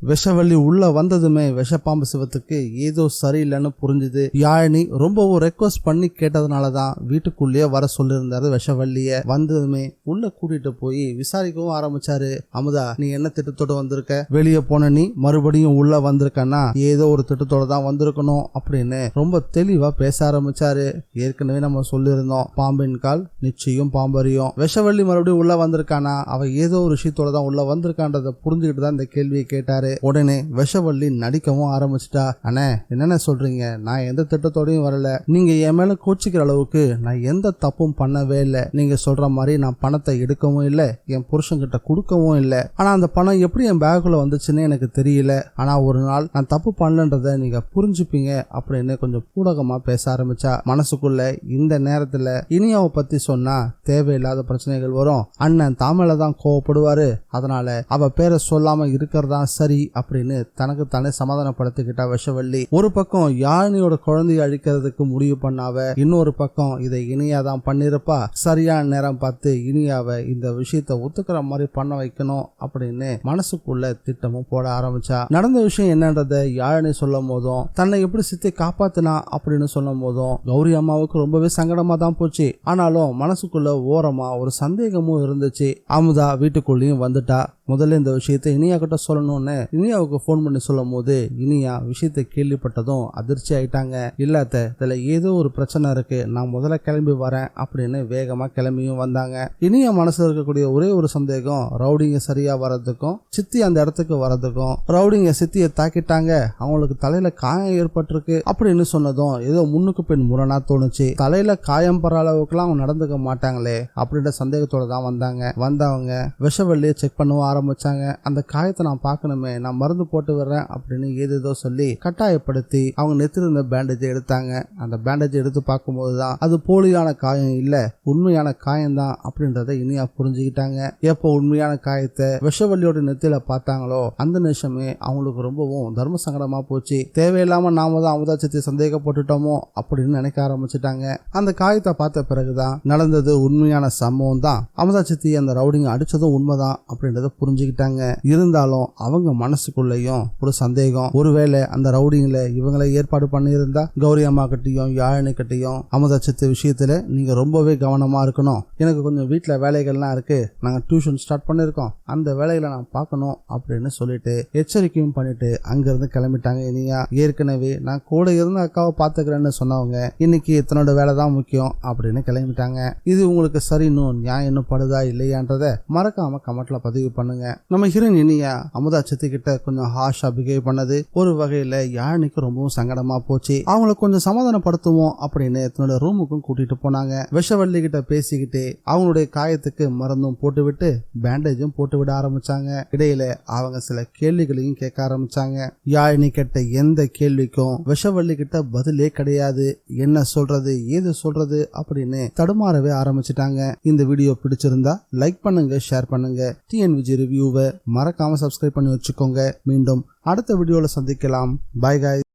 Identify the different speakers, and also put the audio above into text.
Speaker 1: விஷவள்ளி உள்ள வந்ததுமே விஷப்பாம்பு சிவத்துக்கு ஏதோ சரியில்லைன்னு புரிஞ்சுது. யாழினி ரொம்பவும் ரெக்வஸ்ட் பண்ணி கேட்டதுனாலதான் வீட்டுக்குள்ளேயே வர சொல்லியிருந்தாரு விஷவள்ளிய. வந்ததுமே உள்ள கூட்டிட்டு போய் விசாரிக்கவும் ஆரம்பிச்சாரு. அமுதா, நீ என்ன திட்டத்தோட வந்திருக்க? வெளியே போன நீ மறுபடியும் உள்ள வந்திருக்கன்னா ஏதோ ஒரு திட்டத்தோட தான் வந்திருக்கணும் அப்படின்னு ரொம்ப தெளிவா பேச ஆரம்பிச்சாரு. ஏற்கனவே நம்ம சொல்லியிருந்தோம், பாம்பின் கால் நிச்சயம் பாம்பறியும். விஷவள்ளி மறுபடியும் உள்ள வந்திருக்கானா அவ ஏதோ ஒரு விஷயத்தோட தான் உள்ள வந்திருக்கான்றத புரிஞ்சுக்கிட்டு தான் இந்த கேள்வியை கேட்டாரு. உடனே விஷவள்ளி நடிக்கவும் ஆரம்பிச்சிட்டா. அண்ணே, என்னென்ன சொல்றீங்க? நான் எந்த திட்டத்தோடையும் வரல. நீங்க என் மேல கோச்சிக்கிற அளவுக்கு நான் எந்த தப்பும் பண்ணவே இல்லை. நீங்க சொல்ற மாதிரி நான் பணத்தை எடுக்கவும் இல்லை, என் புருஷன்கிட்ட கொடுக்கவும் இல்லை. ஆனா அந்த பணம் எப்படி என் பேக்குள்ள வந்துச்சுன்னு எனக்கு தெரியல. ஆனா ஒரு நாள் நான் தப்பு பண்ணலன்றத நீங்க புரிஞ்சுப்பீங்க அப்படின்னு கொஞ்சம் பூடகமா பேச ஆரம்பிச்சா. மனசுக்குள்ள இந்த நேரத்துல இனியாவை பத்தி சொன்னா தேவையில்லாத பிரச்சனைகள் வரும், அண்ணன் தாமல தான் கோவப்படுவாரு, அதனால அவ பேரை சொல்லாம இருக்கிறதா சரி அப்படின்னு தனக்கு தானே சமாதானப்படுத்திக்கிட்டா விஷவள்ளி. ஒரு பக்கம் யாழினியோட குழந்தையை அழிக்கிறதுக்கு முடிவு பண்ணாவ, இன்னொரு பக்கம் இதை இனியாதான் பண்ணிருப்பா. சரியான நேரம் பார்த்து இனியாவை இந்த விஷயத்த ஒத்துக்கிற மாதிரி பண்ண வைக்கணும் அப்படின்னு மனசுக்குள்ள திட்டமும் போட ஆரம்பிச்சா. நடந்த விஷயம் என்னன்றத யாழினி சொல்லும் போதும், தன்னை எப்படி சித்தி காப்பாத்தினா அப்படின்னு சொல்லும் போதும் கௌரி அம்மாவுக்கு ரொம்பவே சங்கடமா தான் போச்சு. ஆனாலும் மனசுக்குள்ள ஓரமா ஒரு சந்தேகமும் இருந்துச்சு. அமுதா வீட்டுக்குள்ளேயும் வந்துட்டா. முதல்ல இந்த விஷயத்தை இனியா கிட்ட சொல்லணும்னு இனியாவுக்கு போன் பண்ணி சொல்லும் போது இனியா விஷயத்தை கேள்விப்பட்டதும் அதிர்ச்சி ஆயிட்டாங்க. இல்லாத இதுல ஏதோ ஒரு பிரச்சனை இருக்கு, நான் முதல்ல கிளம்பி வரேன் அப்படின்னு வேகமா கிளம்பியும் வந்தாங்க. இனியா மனசுல இருக்கக்கூடிய ஒரே ஒரு சந்தேகம், ரவுடிங்க சரியா வர்றதுக்கும் சித்தி அந்த இடத்துக்கு வர்றதுக்கும். ரவுடிங்க சித்தியை தாக்கிட்டாங்க, அவங்களுக்கு தலையில காயம் ஏற்பட்டிருக்கு அப்படின்னு சொன்னதும் ஏதோ முன்னுக்கு பின் முரணா தோணுச்சு. தலையில காயம் படுற அளவுக்கு அவங்க நடந்துக்க மாட்டாங்களே அப்படின்ற சந்தேகத்தோட தான் வந்தவங்க விஷவள்ளியை செக் பண்ணுவோம் ஆரம்பிச்சாங்க. அந்த காயத்தை நான் பார்க்கணுமே, நான் மருந்து போட்டு வர்றேன் அப்படின்னு ஏதேதோ சொல்லி கட்டாயப்படுத்தி அவங்க நெத்திருந்த பேண்டேஜ் எடுத்தாங்க. அந்த பேண்டேஜ் எடுத்து பார்க்கும்போதுதான் அது போலியான காயம் இல்ல, உண்மையான காயம் தான் அப்படின்றத இனியா புரிஞ்சுக்கிட்டாங்க. எப்போ உண்மையான காயத்தை விஷவள்ளியோட நெத்தியில பார்த்தாங்களோ அந்த நிமிஷமே அவங்களுக்கு ரொம்பவும் தர்ம சங்கடமா போச்சு. தேவையில்லாம நாம தான் அமுதா சித்தி சந்தேகப்பட்டுட்டோமோ அப்படின்னு நினைக்க ஆரம்பிச்சுட்டாங்க. அந்த காயத்தை பார்த்த பிறகுதான் நடந்தது உண்மையான சம்பவம் தான், அமுதா சித்தி அந்த ரவுடிங்க அடிச்சதும் உண்மைதான் அப்படின்றத புரிஞ்சுக்கிட்டாங்க. இருந்தாலும் அவங்க மனசுக்குள்ளேயும் ஒரு சந்தேகம், ஒருவேளை அந்த ரவுடிங்களை இவங்களை ஏற்பாடு பண்ணியிருந்தா கௌரி அம்மா கிட்டையும் யாழினி கிட்டையும் அமுதா சித்து விஷயத்துல நீங்க ரொம்பவே கவனமா இருக்கணும், எனக்கு கொஞ்சம் வீட்டுல வேலைகள்லாம் இருக்கு, நாங்க டியூஷன் ஸ்டார்ட் பண்ணிருக்கோம், அந்த வேலைகளை நான் பார்க்கணும் அப்படின்னு சொல்லிட்டு எச்சரிக்கையும் பண்ணிட்டு அங்கிருந்து கிளம்பிட்டாங்க. இனியா ஏற்கனவே நான் கூட இருந்து அக்காவை பாத்துக்கிறேன்னு சொன்னவங்க இன்னைக்கு தன்னோட வேலை தான் முக்கியம் அப்படின்னு கிளம்பிட்டாங்க. இது உங்களுக்கு சரின்னு நியாயம் படுதா இல்லையான்றத மறக்காம கமெண்ட்ல பதிவு பண்ணுங்க. நம்ம ஹீரோயின் இனியா அமுதா சித்தி கிட்ட கொஞ்சம் ஹார்ஷா பிஹேவ் பண்ணது ஒரு வகையில யாழினிக்கு ரொம்பவும் சங்கடமா போச்சு. அவங்கள கொஞ்சம் சமாதானப்படுத்துவோம் அப்படின்னு தன்னோட ரூமுக்கும் கூட்டிட்டு போனாங்க. விஷவள்ளி கிட்ட பேசிக்கிட்டு அவங்களுடைய காயத்துக்கு மருந்தும் போட்டு விட்டு பேண்டேஜும் போட்டு விட ஆரம்பிச்சாங்க. இடையில அவங்க சில கேள்விகளையும் கேட்க ஆரம்பிச்சாங்க. யாழினி கேட்ட எந்த கேள்விக்கும் விஷவள்ளி கிட்ட பதிலே கிடையாது. என்ன சொல்றது ஏது சொல்றது அப்படின்னு தடுமாறவே ஆரம்பிச்சிட்டாங்க. இந்த வீடியோ பிடிச்சிருந்தா லைக் பண்ணுங்க, ஷேர் பண்ணுங்க. TNVG ரிவ்யூவை மறக்காம சப்ஸ்கிரைப் பண்ணி வச்சுக்கோங்க. மீண்டும் அடுத்த வீடியோல சந்திக்கலாம். By guys.